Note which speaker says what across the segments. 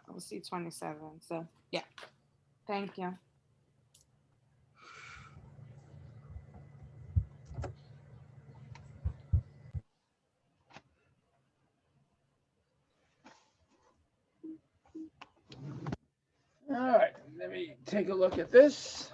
Speaker 1: I'll see 27. So yeah, thank you.
Speaker 2: All right, let me take a look at this.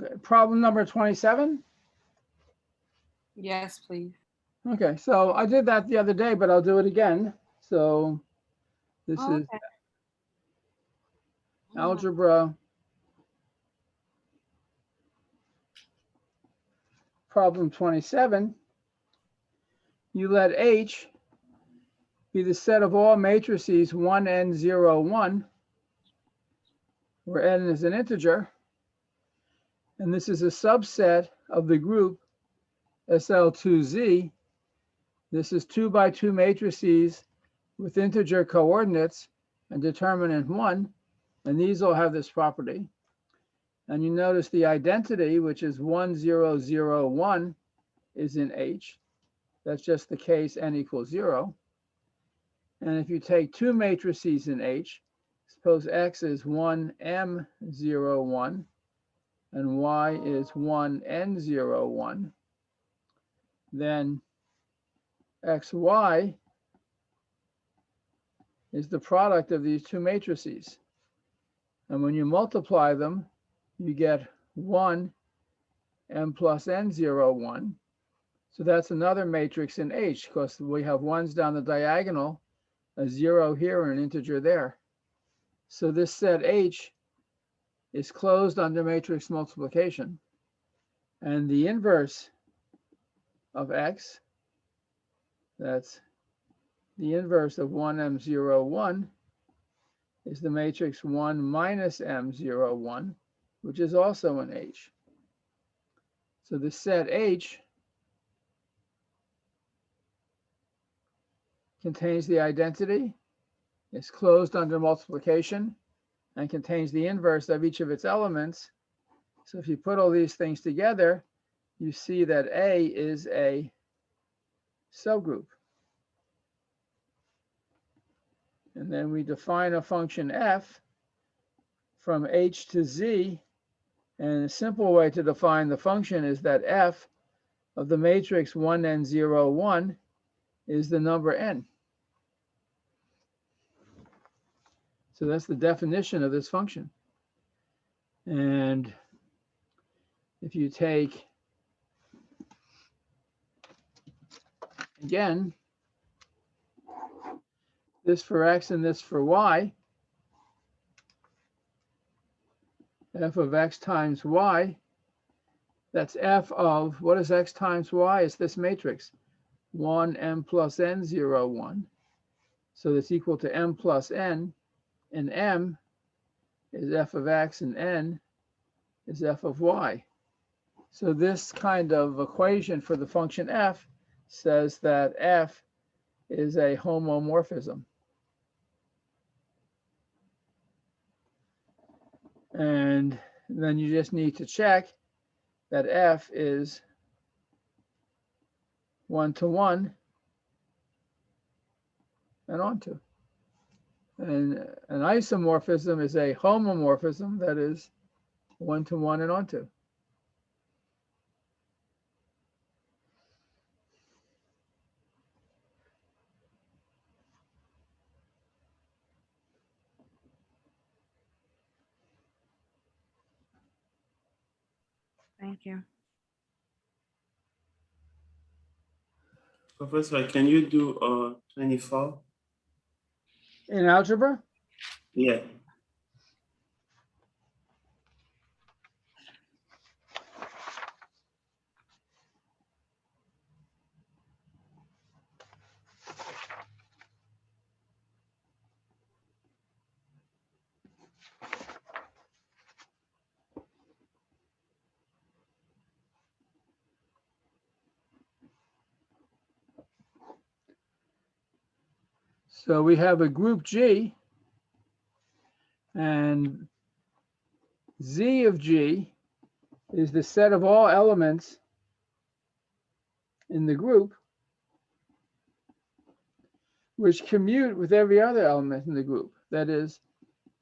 Speaker 2: Okay, problem number 27.
Speaker 1: Yes, please.
Speaker 2: Okay, so I did that the other day, but I'll do it again. So this
Speaker 1: Oh,
Speaker 2: is
Speaker 1: okay. Oh,
Speaker 2: algebra problem 27. You let H be the set of all matrices 1 n 0 1, where n is an integer, and this is a subset of the group SL2Z. This is 2 by 2 matrices with integer coordinates and determinant 1, and these all have this property. And you notice the identity, which is 1 0 0 1, is in H. That's just the case n equals 0. And if you take two matrices in H, suppose X is 1m 0 1 and Y is 1n 0 1, then XY is the product of these two matrices. And when you multiply them, you get 1 m plus n 0 1. So that's another matrix in H because we have ones down the diagonal, a 0 here and an integer there. So this set H is closed under matrix multiplication. And the inverse of X, that's the inverse of 1m 0 1, is the matrix 1 minus m 0 1, which is also in H. So the set H contains the identity, is closed under multiplication, and contains the inverse of each of its elements. So if you put all these things together, you see that A is a subgroup. And then we define a function f from H to Z. And a simple way to define the function is that f of the matrix 1n 0 1 is the number n. So that's the definition of this function. And if you take, again, this for x and this for y, f of x times y, that's f of, what is x times y? It's this matrix, 1m plus n 0 1. So that's equal to m plus n, and m is f of x and n is f of y. So this kind of equation for the function f says that f is a homomorphism. And then you just need to check that f is 1-to-1 and onto. And an isomorphism is a homomorphism, that is 1-to-1 and onto.
Speaker 1: thank you.
Speaker 3: Professor, can you do 24?
Speaker 2: In algebra,
Speaker 3: Yeah.
Speaker 2: So we have a group G, and Z of G is the set of all elements in the group which commute with every other element in the group. That is,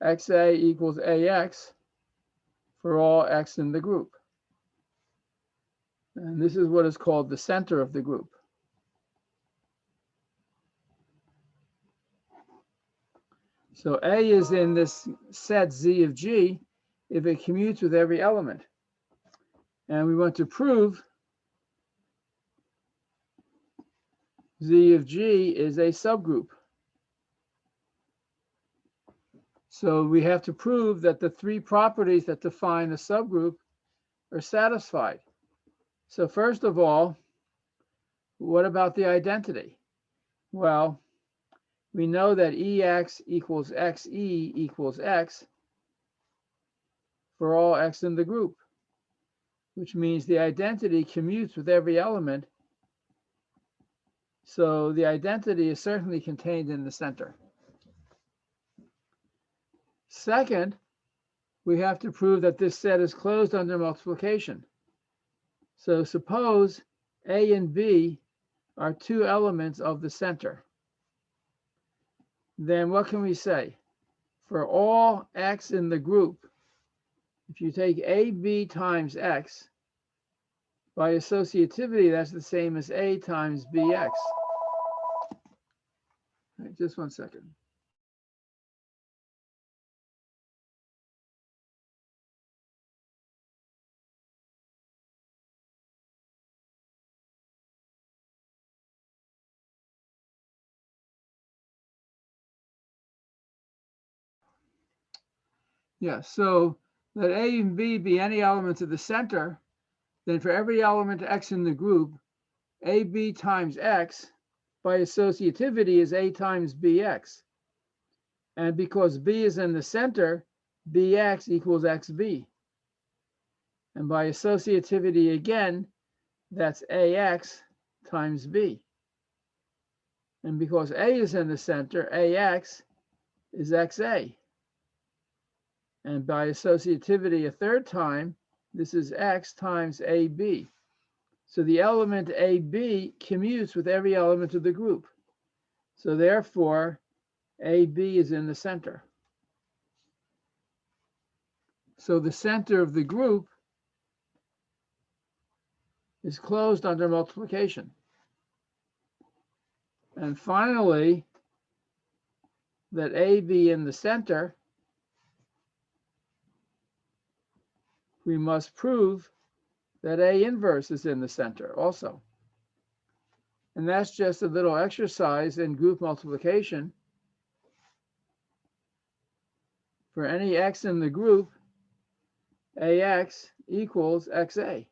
Speaker 2: XA equals AX for all X in the group. And this is what is called the center of the group. So A is in this set Z of G if it commutes with every element. And we want to prove Z of G is a subgroup. So we have to prove that the three properties that define a subgroup are satisfied. So first of all, what about the identity? Well, we know that EX equals XE equals X for all X in the group, which means the identity commutes with every element. So the identity is certainly contained in the center. Second, we have to prove that this set is closed under multiplication. So suppose A and B are two elements of the center. Then what can we say? For all X in the group, if you take AB times X, by associativity, that's the same as A times BX. Right, just one second. Yeah, so let A and B be any elements of the center, then for every element X in the group, AB times X by associativity is A times BX. And because B is in the center, BX equals XB. And by associativity again, that's AX times B. And because A is in the center, AX is XA. And by associativity a third time, this is X times AB. So the element AB commutes with every element of the group. So therefore, AB is in the center. So the center of the group is closed under multiplication. And finally, that A be in the center, we must prove that A inverse is in the center also. And that's just a little exercise in group multiplication. For any X in the group, AX equals XA.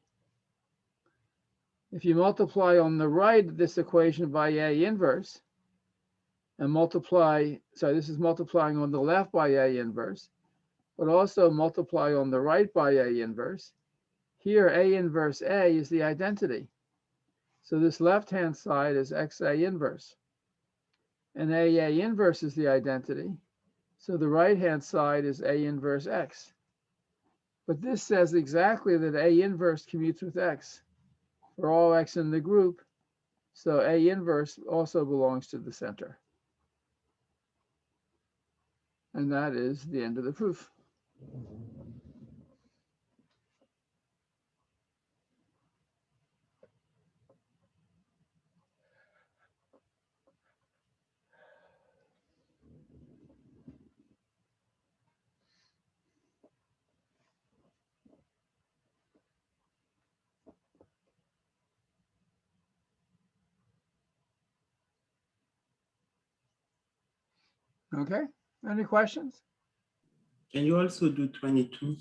Speaker 2: If you multiply on the right this equation by A inverse, and multiply, sorry, this is multiplying on the left by A inverse, but also multiply on the right by A inverse. Here, A inverse A is the identity. So this left-hand side is XA inverse. And AA inverse is the identity. So the right-hand side is A inverse X. But this says exactly that A inverse commutes with X for all X in the group. So A inverse also belongs to the center. And that is the end of the proof. Okay, any questions?
Speaker 3: Can you also do 22?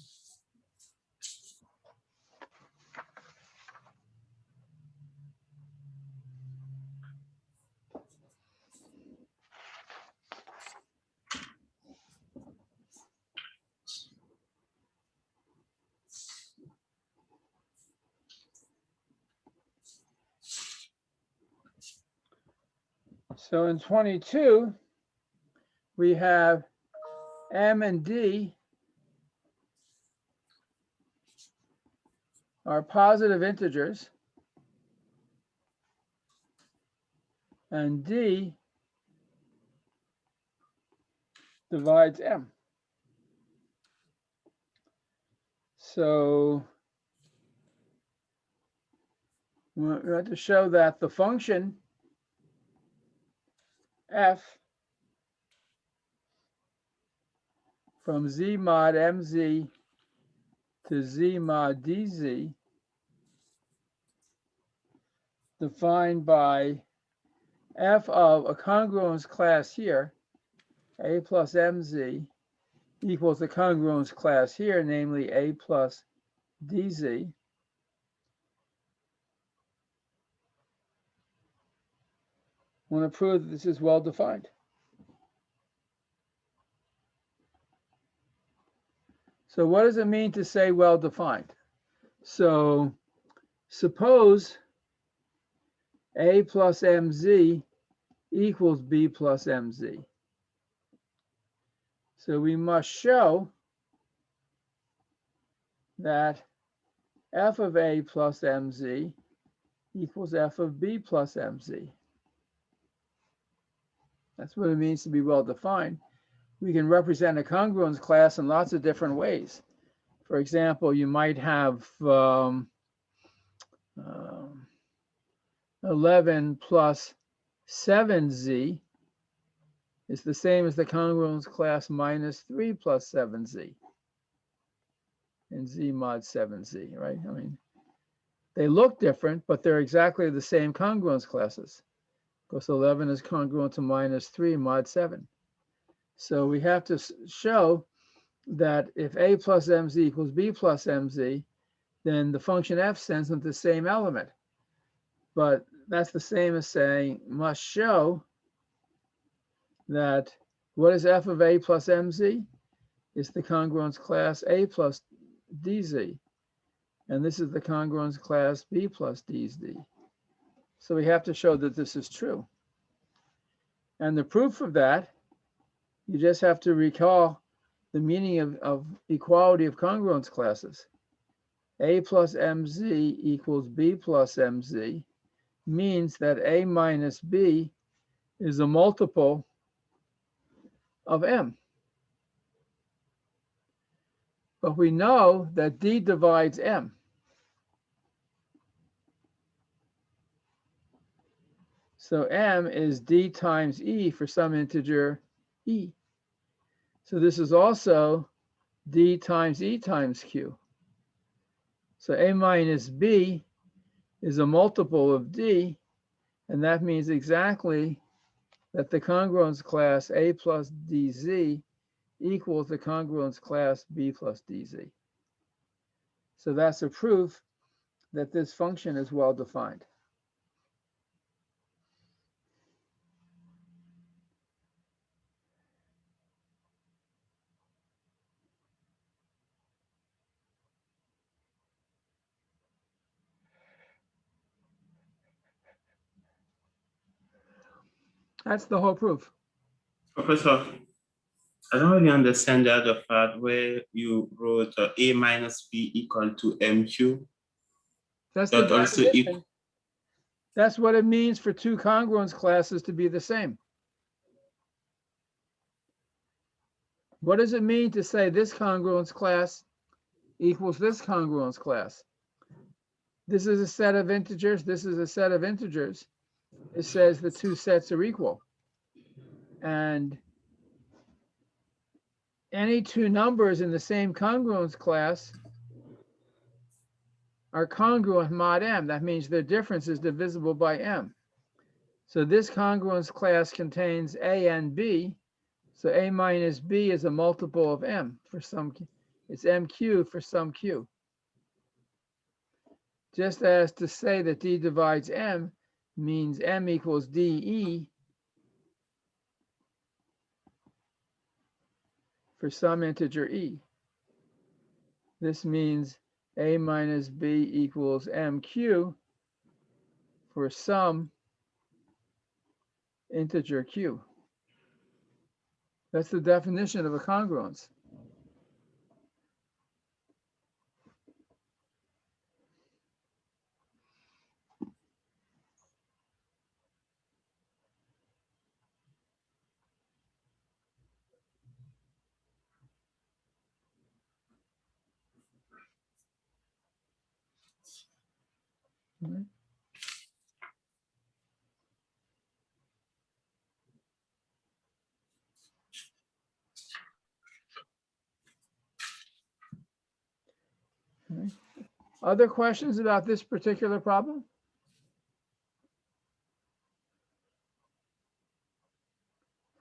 Speaker 2: So in 22, we have M and D are positive integers, and D divides M. So we want to show that the function f from z mod mz to z mod dz defined by f of a congruence class here, a plus mz, equals the congruence class here, namely a plus dz. I want to prove that this is well defined. So what does it mean to say well defined? So suppose a plus mz equals b plus mz. So we must show that f of a plus mz equals f of b plus mz. That's what it means to be well defined. We can represent a congruence class in lots of different ways. For example, you might have 11 plus 7z is the same as the congruence class minus 3 plus 7z in z mod 7z, right? I mean, they look different, but they're exactly the same congruence classes, because 11 is congruent to minus 3 mod 7. So we have to show that if a plus mz equals b plus mz, then the function f sends them the same element. But that's the same as saying must show that what is f of a plus mz? It's the congruence class a plus dz. And this is the congruence class b plus dz. So we have to show that this is true. And the proof of that, you just have to recall the meaning of equality of congruence classes. A plus mz equals b plus mz means that a minus b is a multiple of m. But we know that d divides m. So m is d times e for some integer e. So this is also d times e times q. So a minus b is a multiple of d, and that means exactly that the congruence class a plus dz equals the congruence class b plus dz. So that's a proof that this function is well defined. That's the whole proof.
Speaker 3: Professor, I don't really understand the other part where you wrote a minus b equal to mq.
Speaker 2: That's the
Speaker 3: That also
Speaker 2: definition. That's what it means for two congruence classes to be the same. What does it mean to say this congruence class equals this congruence class? This is a set of integers. This is a set of integers. It says the two sets are equal. And any two numbers in the same congruence class are congruent mod m. That means their difference is divisible by m. So this congruence class contains a and b. So a minus b is a multiple of m for some, it's mq for some q. Just as to say that d divides m means m equals de for some integer e. This means a minus b equals mq for some integer q. That's the definition of a congruence. Mhm. Okay. Other questions about this particular problem?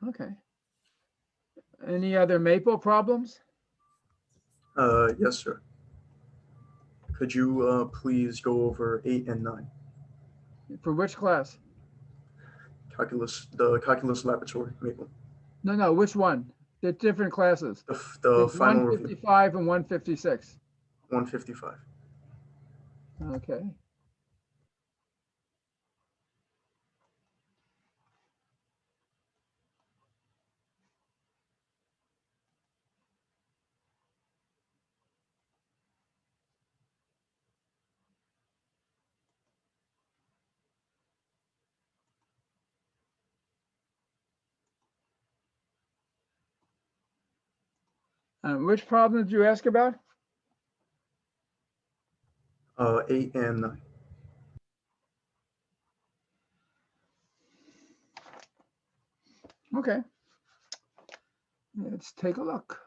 Speaker 2: Okay. Any other Maple problems?
Speaker 4: Yes, sir. Could you please go over 8 and 9?
Speaker 2: For which class?
Speaker 4: The calculus laboratory, Maple.
Speaker 2: No, which one? They're different classes.
Speaker 4: The
Speaker 2: It's
Speaker 4: final review,
Speaker 2: 155 and 156.
Speaker 4: 155.
Speaker 2: Okay. Which problem did you ask about?
Speaker 4: 8 and 9.
Speaker 2: Okay. Let's take a look.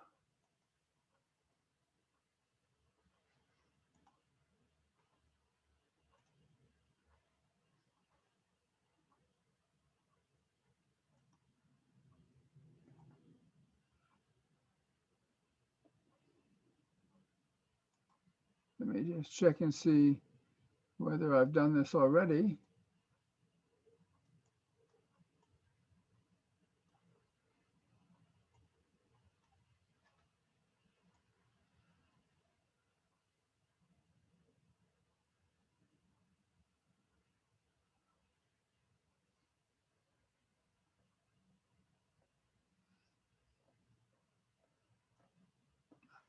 Speaker 2: Let me just check and see whether I've done this already.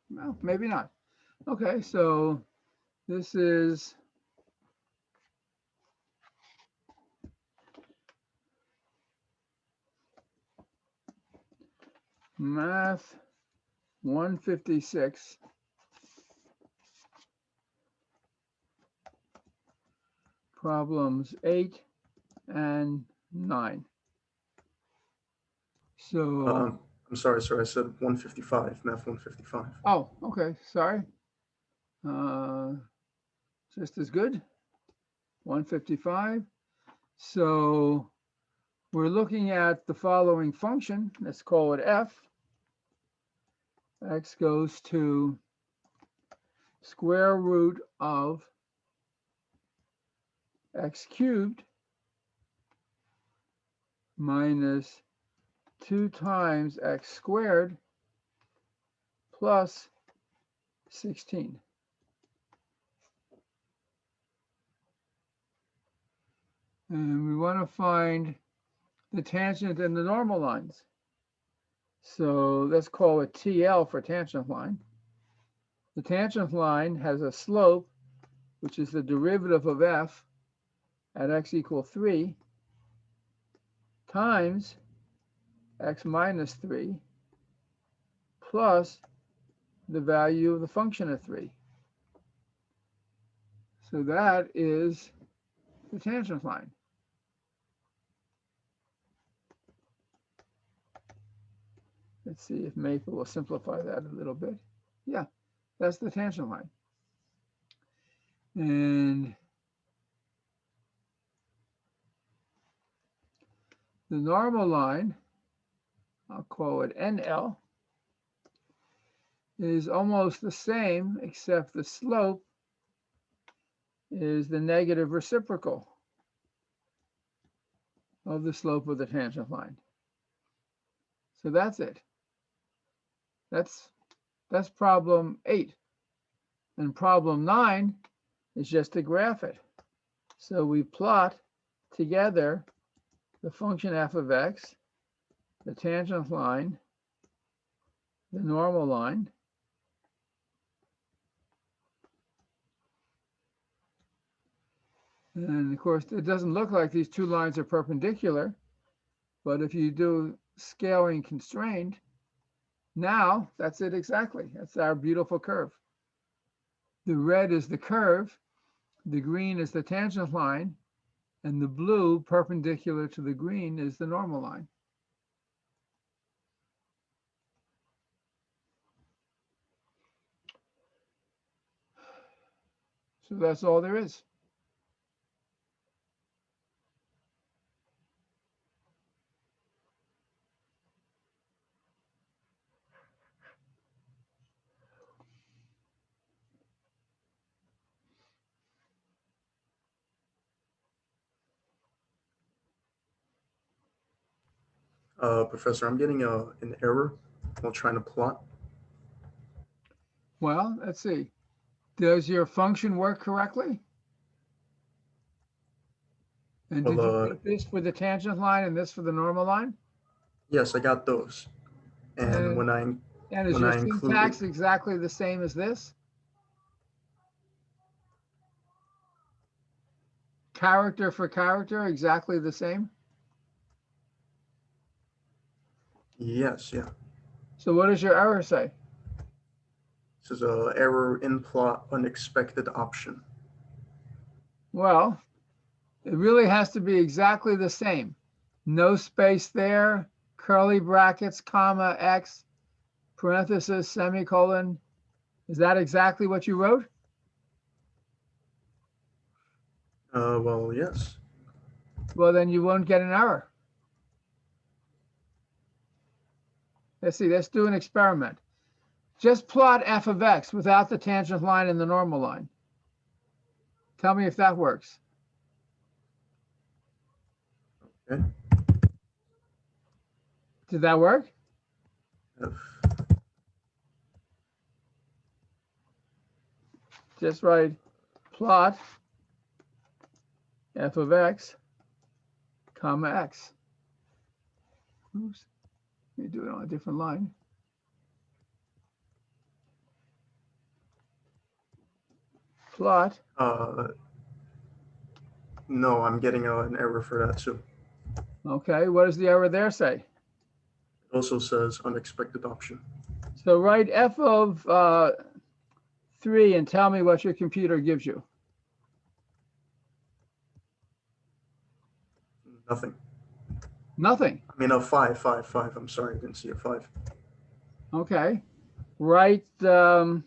Speaker 2: Well, maybe not. Okay, so this is Math 156. Problems 8 and 9. So,
Speaker 4: I'm sorry, sir. I said 155, math 155.
Speaker 2: oh, okay, sorry. Just as good. 155. So we're looking at the following function. Let's call it f. X goes to square root of x cubed minus 2 times x squared plus 16. And we want to find the tangent and the normal lines. So let's call it TL for tangent line. The tangent line has a slope, which is the derivative of f at x equals 3 times x minus 3 plus the value of the function of 3. So that is the tangent line. Let's see if Maple will simplify that a little bit. Yeah, that's the tangent line. And the normal line, I'll call it NL, is almost the same, except the slope is the negative reciprocal of the slope of the tangent line. So that's it. That's problem 8. And problem 9 is just to graph it. So we plot together the function f of x, the tangent line, the normal line. And of course, it doesn't look like these two lines are perpendicular, but if you do scaling constrained, now that's it exactly. That's our beautiful curve. The red is the curve, the green is the tangent line, and the blue perpendicular to the green is the normal line. So that's all there is.
Speaker 4: Professor, I'm getting an error while trying to plot.
Speaker 2: Well, let's see. Does your function work correctly? And did
Speaker 4: Well,
Speaker 2: you get this for the tangent line and this for the normal line?
Speaker 4: yes, I got those. And
Speaker 2: And-
Speaker 4: when I
Speaker 2: And is
Speaker 4: when
Speaker 2: your
Speaker 4: I
Speaker 2: syntax
Speaker 4: included,
Speaker 2: exactly the same as this? Character for character, exactly the same?
Speaker 4: yes, yeah,
Speaker 2: So what does your error say?
Speaker 4: this is a error in plot unexpected option.
Speaker 2: Well, it really has to be exactly the same. No space there, curly brackets, comma, X, parenthesis, semicolon. Is that exactly what you wrote?
Speaker 4: Well, yes.
Speaker 2: Well, then you won't get an error. Let's see, let's do an experiment. Just plot f of x without the tangent line and the normal line. Tell me if that works.
Speaker 4: Okay.
Speaker 2: Did that work?
Speaker 4: F.
Speaker 2: Just write plot f of x, comma x. Oops, let me do it on a different line. Plot,
Speaker 4: No, I'm getting an error for that too.
Speaker 2: okay, what does the error there say?
Speaker 4: It also says unexpected option.
Speaker 2: So write f of 3 and tell me what your computer gives you.
Speaker 4: Nothing.
Speaker 2: Nothing.
Speaker 4: I mean, a 5, 5, 5. I'm sorry, I didn't see a 5.
Speaker 2: Okay. Write TL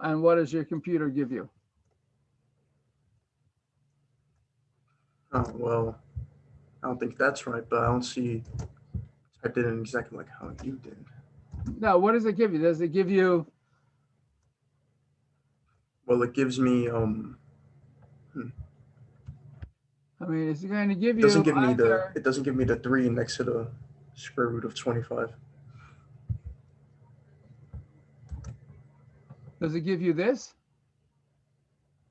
Speaker 2: and what does your computer give you?
Speaker 4: Oh, well, I don't think that's right, but I don't see. I did it exactly like how you did.
Speaker 2: No, what does it give you? Does it give you,
Speaker 4: Well, it gives me
Speaker 2: I mean, is it going to give
Speaker 4: it doesn't
Speaker 2: you
Speaker 4: give me
Speaker 2: either,
Speaker 4: it doesn't give me the 3 next to the square root of 25.
Speaker 2: does it give you this?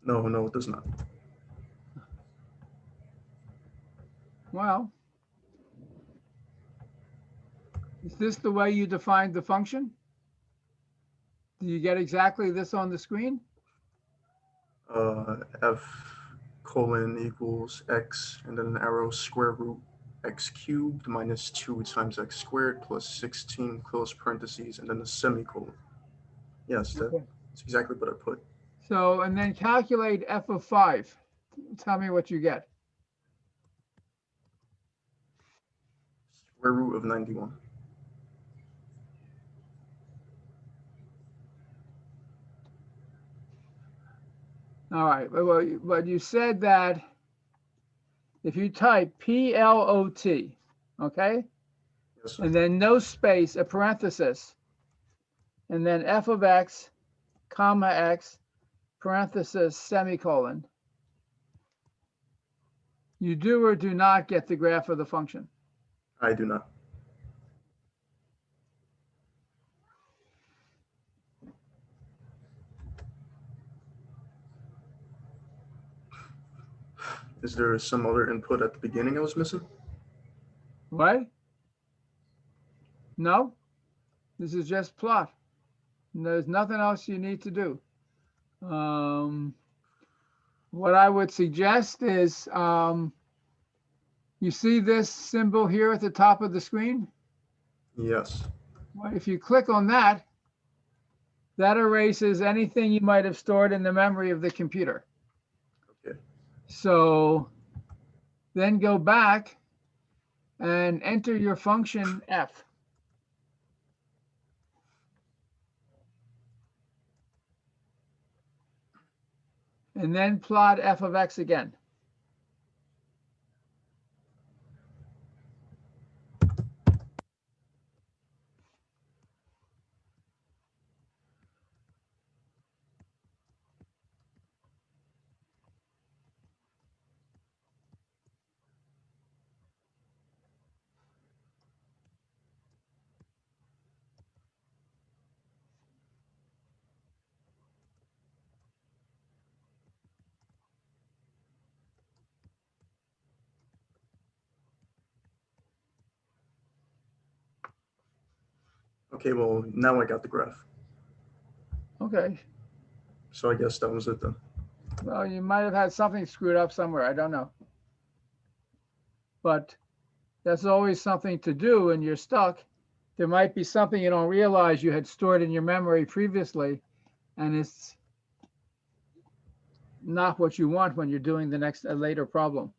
Speaker 4: No, no, it does not.
Speaker 2: Well, is this the way you defined the function? Do you get exactly this on the screen?
Speaker 4: F colon equals x and then an arrow square root x cubed minus 2 times x squared plus 16 close parentheses and then a semicolon. Yes,
Speaker 2: Okay.
Speaker 4: that's exactly what I put.
Speaker 2: So, and then calculate f of 5. Tell me what you get.
Speaker 4: Square root of 91.
Speaker 2: All right, but you said that if you type PLOT, okay,
Speaker 4: Yes, sir.
Speaker 2: and then no space, a parenthesis, and then f of x, comma x, parenthesis, semicolon, you do or do not get the graph of the function.
Speaker 4: I do not. Is there some other input at the beginning I was missing?
Speaker 2: What? No? This is just plot. And there's nothing else you need to do. What I would suggest is, you see this symbol here at the top of the screen?
Speaker 4: Yes.
Speaker 2: Well, if you click on that, that erases anything you might have stored in the memory of the computer.
Speaker 4: Okay.
Speaker 2: So then go back and enter your function f. And then plot f of x again.
Speaker 4: Okay, well, now I got the graph.
Speaker 2: Okay.
Speaker 4: So I guess that was it then.
Speaker 2: Well, you might have had something screwed up somewhere. I don't know. But that's always something to do when you're stuck. There might be something you don't realize you had stored in your memory previously, and it's not what you want when you're doing the next later problem.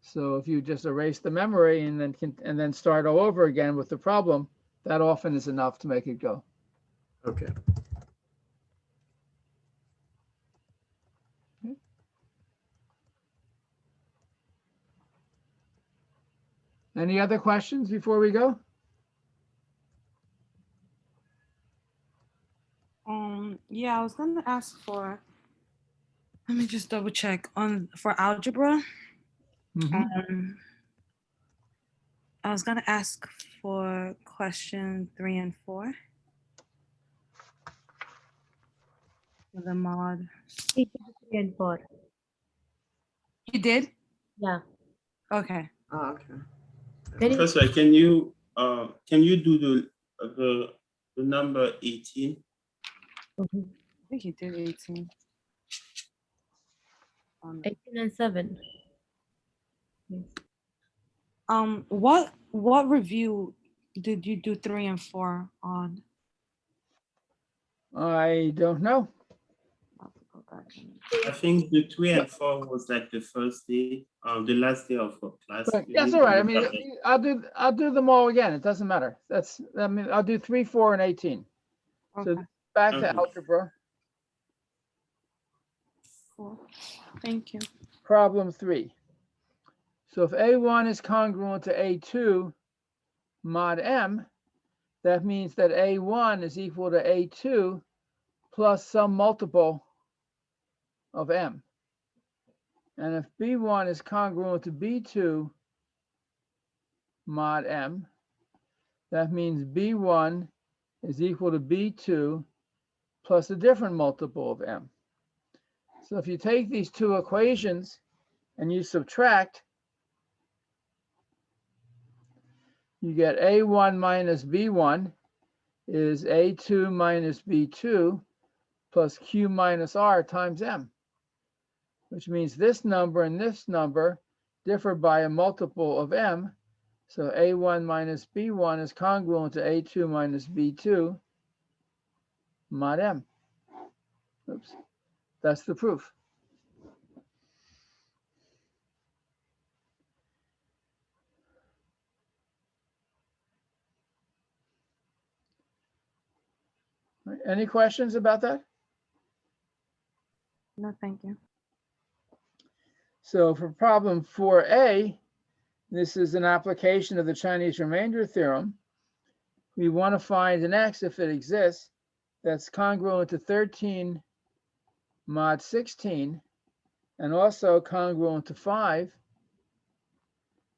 Speaker 2: So if you just erase the memory and then start all over again with the problem, that often is enough to make it go.
Speaker 4: Okay.
Speaker 2: Any other questions before we go?
Speaker 1: Yeah, I was gonna ask for, let me just double check on for algebra.
Speaker 2: Mhm.
Speaker 1: I was gonna ask for question 3 and 4 for the mod.
Speaker 5: 3 and 4.
Speaker 1: You did?
Speaker 5: Yeah.
Speaker 1: Okay.
Speaker 4: Ah, okay.
Speaker 5: Then you-
Speaker 3: Professor, can you do the number 18?
Speaker 1: I think you did 18.
Speaker 5: 18 and 7. Yes.
Speaker 1: What review did you do 3 and 4 on?
Speaker 2: I don't know.
Speaker 1: I'll have to go back and-
Speaker 3: I think the 3 and 4 was like the first day, the last day of class.
Speaker 2: But
Speaker 3: You
Speaker 2: that's
Speaker 3: need
Speaker 2: all
Speaker 3: to
Speaker 2: right. I
Speaker 3: look
Speaker 2: mean,
Speaker 3: at it.
Speaker 2: I'll do them all again. It doesn't matter. I'll do 3, 4, and 18. So
Speaker 1: Okay,
Speaker 2: back to
Speaker 3: Okay.
Speaker 2: algebra.
Speaker 1: cool. Thank you.
Speaker 2: Problem 3. So if A1 is congruent to A2 mod M, that means that A1 is equal to A2 plus some multiple of M. And if B1 is congruent to B2 mod M, that means B1 is equal to B2 plus a different multiple of M. So if you take these two equations and you subtract, you get A1 minus B1 is A2 minus B2 plus Q minus R times M, which means this number and this number differ by a multiple of M. So A1 minus B1 is congruent to A2 minus B2 mod M. Oops, that's the proof. Any questions about that?
Speaker 1: No, thank you.
Speaker 2: So for problem 4a, this is an application of the Chinese remainder theorem. We want to find an x, if it exists, that's congruent to 13 mod 16 and also congruent to 5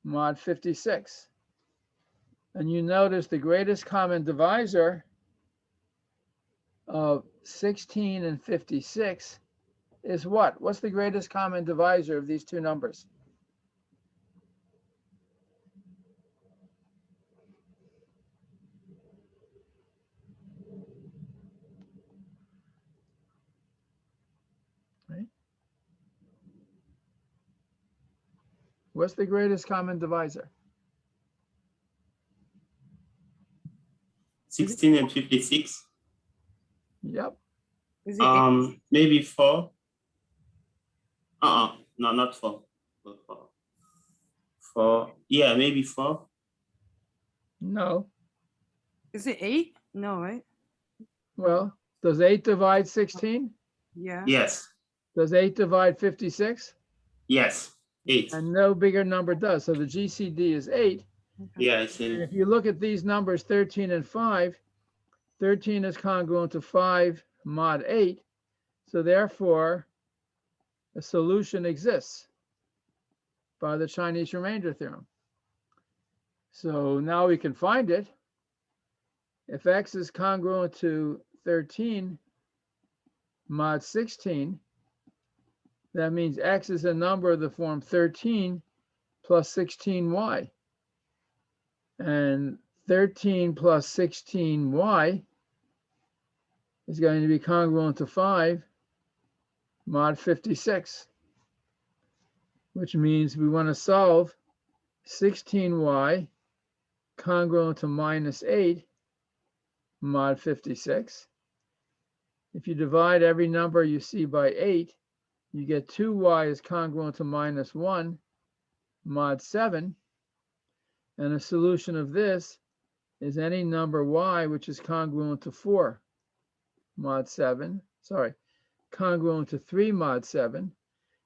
Speaker 2: mod 56. And you notice the greatest common divisor of 16 and 56 is what? What's the greatest common divisor of these two numbers? What's the greatest common divisor?
Speaker 3: 16 and 56.
Speaker 2: Yep.
Speaker 1: Is it eight?
Speaker 3: Maybe 4. No, not 4. Not 4. 4. Yeah, maybe 4.
Speaker 2: No.
Speaker 1: Is it 8? No, right?
Speaker 2: Well, does 8 divide 16?
Speaker 1: Yeah.
Speaker 3: Yes.
Speaker 2: Does 8 divide 56?
Speaker 3: Yes. 8.
Speaker 2: And no bigger number does. So the GCD is 8.
Speaker 1: Okay.
Speaker 3: Yeah, I
Speaker 2: And
Speaker 3: see.
Speaker 2: if you look at these numbers, 13 and 5, 13 is congruent to 5 mod 8. So therefore, a solution exists by the Chinese remainder theorem. So now we can find it. If x is congruent to 13 mod 16, that means x is a number of the form 13 plus 16y. And 13 plus 16y is going to be congruent to 5 mod 56, which means we want to solve 16y congruent to minus 8 mod 56. If you divide every number you see by 8, you get 2y is congruent to minus 1 mod 7. And a solution of this is any number y which is congruent to 4 mod 7. Sorry, congruent to 3 mod 7,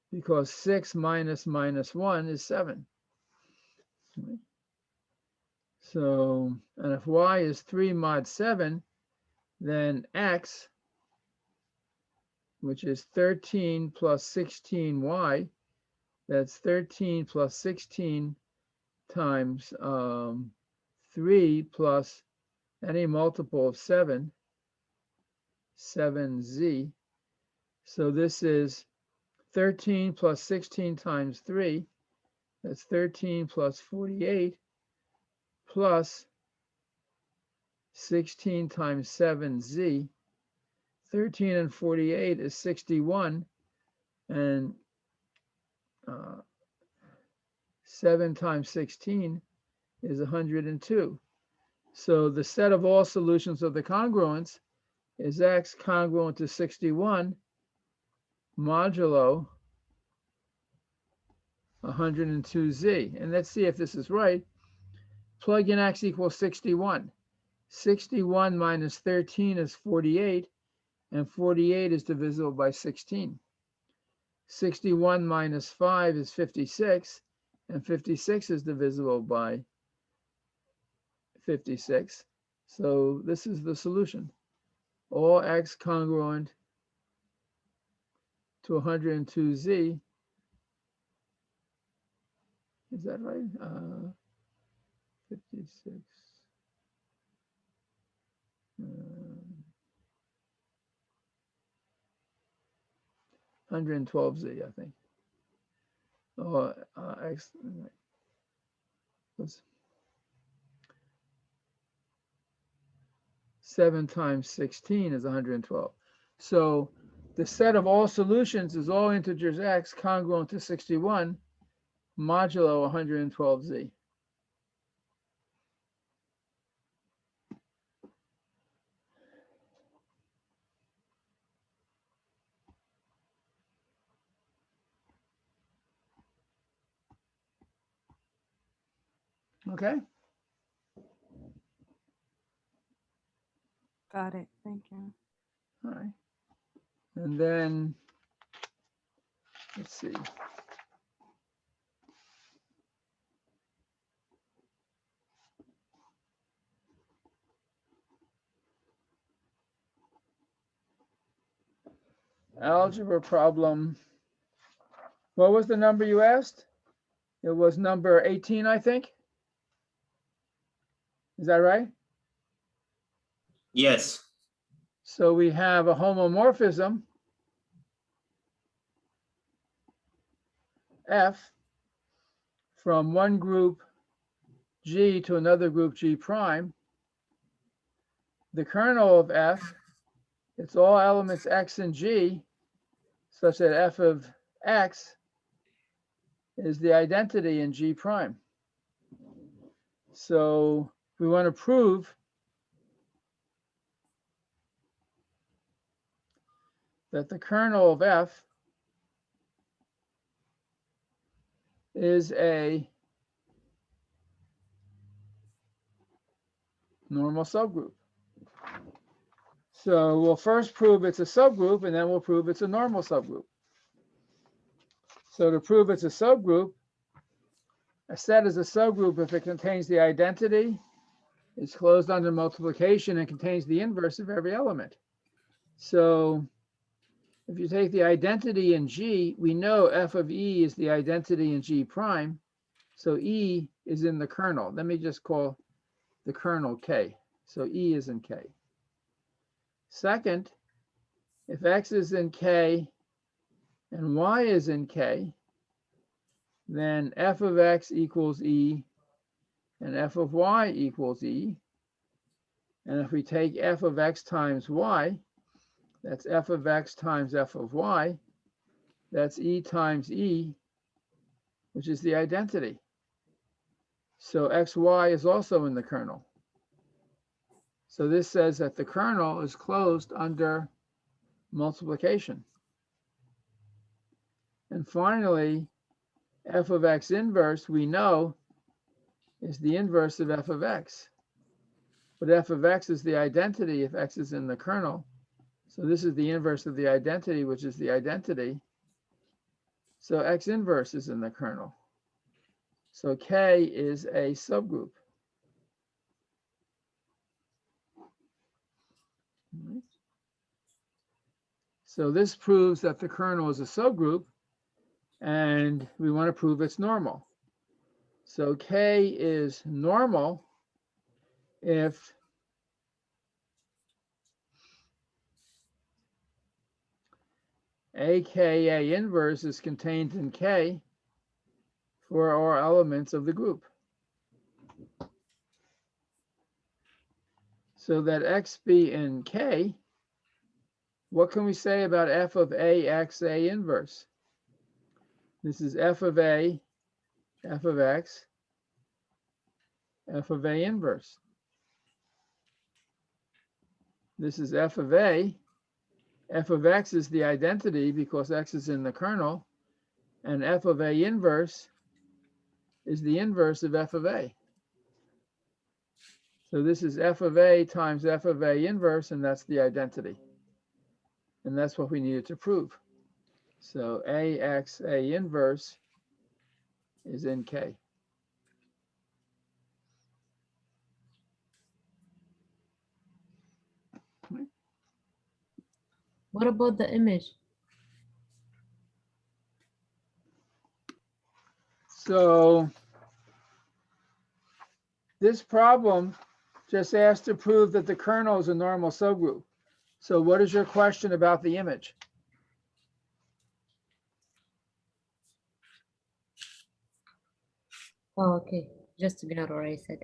Speaker 2: because 6 minus minus 1 is 7. So, and if y is 3 mod 7, then x, which is 13 plus 16y, that's 13 plus 16 times 3 plus any multiple of 7, 7z. So this is 13 plus 16 times 3, that's 13 plus 48, plus 16 times 7z. 13 and 48 is 61, and 7 times 16 is 102. So the set of all solutions of the congruence is x congruent to 61 modulo 102z. And let's see if this is right. Plug in x equals 61. 61 minus 13 is 48, and 48 is divisible by 16. 61 minus 5 is 56, and 56 is divisible by 56. So this is the solution. All x congruent to 102z. Is that right? 56. 112z, I think. Oh, x. Let's 7 times 16 is 112. So the set of all solutions is all integers x congruent to 61 modulo 112z. Okay.
Speaker 1: Got it. Thank you.
Speaker 2: All right. And then, let's see. Algebra problem. What was the number you asked? It was number 18, I think. Is that right?
Speaker 3: Yes.
Speaker 2: So we have a homomorphism F from one group G to another group G prime. The kernel of F, it's all elements X and G, such that F of X is the identity in G prime. So we want to prove that the kernel of F is a normal subgroup. So we'll first prove it's a subgroup, and then we'll prove it's a normal subgroup. So to prove it's a subgroup, a set is a subgroup if it contains the identity, is closed under multiplication, and contains the inverse of every element. So if you take the identity in G, we know f of E is the identity in G prime. So E is in the kernel. Let me just call the kernel K. So E is in K. Second, if X is in K and Y is in K, then f of X equals E and f of Y equals E. And if we take f of X times Y, that's f of X times f of Y, that's E times E, which is the identity. So XY is also in the kernel. So this says that the kernel is closed under multiplication. And finally, f of X inverse, we know, is the inverse of f of X. But f of X is the identity if X is in the kernel. So this is the inverse of the identity, which is the identity. So X inverse is in the kernel. So K is a subgroup. So this proves that the kernel is a subgroup, and we want to prove it's normal. So K is normal if AKA inverse is contained in K for all elements of the group. So that X be in K, what can we say about f of AX A inverse? This is f of A, f of X, f of A inverse. This is f of A. F of X is the identity because X is in the kernel, and f of A inverse is the inverse of f of A. So this is f of A times f of A inverse, and that's the identity. And that's what we needed to prove. So AX A inverse is in K.
Speaker 5: What about the image?
Speaker 2: So this problem just asked to prove that the kernel is a normal subgroup. So what is your question about the image?
Speaker 5: Oh, okay. Just ignore what I said.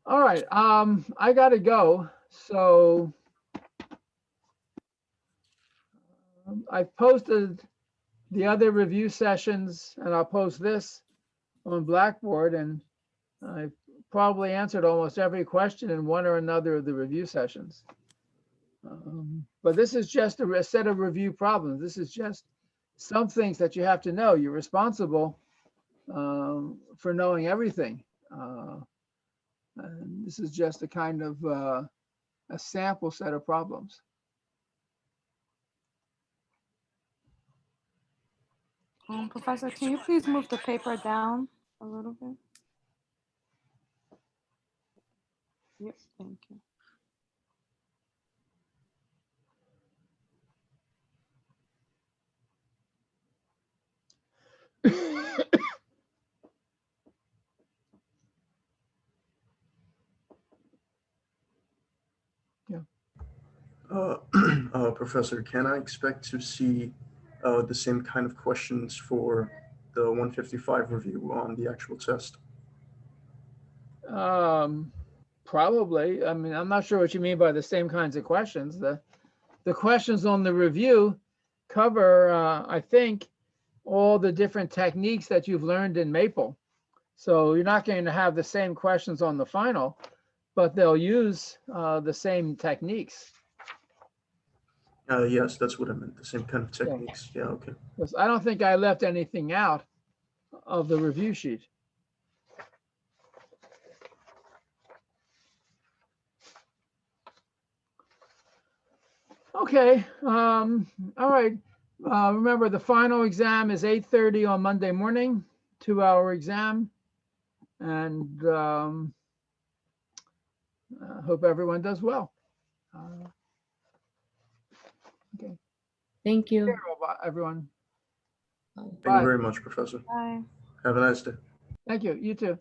Speaker 2: All right, I gotta go. So I've posted the other review sessions, and I'll post this on Blackboard, and I've probably answered almost every question in one or another of the review sessions. But this is just a set of review problems. This is just some things that you have to know. You're responsible for knowing everything. And this is just a kind of a sample set of problems.
Speaker 1: Professor, can you please move the paper down a little bit? Yep, thank you.
Speaker 4: Professor, can I expect to see the same kind of questions for the 155 review on the actual test?
Speaker 2: Probably. I mean, I'm not sure what you mean by the same kinds of questions. The questions on the review cover, I think, all the different techniques that you've learned in Maple. So you're not going to have the same questions on the final, but they'll use the same techniques.
Speaker 4: Yes, that's what I meant. The same kind of
Speaker 2: Yeah.
Speaker 4: techniques. Yeah, okay.
Speaker 2: Because I don't think I left anything out of the review sheet. Okay, all right. Remember, the final exam is 8:30 on Monday morning, 2-hour exam. And hope everyone does well. Okay,
Speaker 5: Thank you.
Speaker 2: everyone.
Speaker 5: Bye.
Speaker 4: Thank
Speaker 2: Bye.
Speaker 4: you very much, Professor.
Speaker 1: Bye.
Speaker 4: Have a nice day.
Speaker 2: Thank you. You too.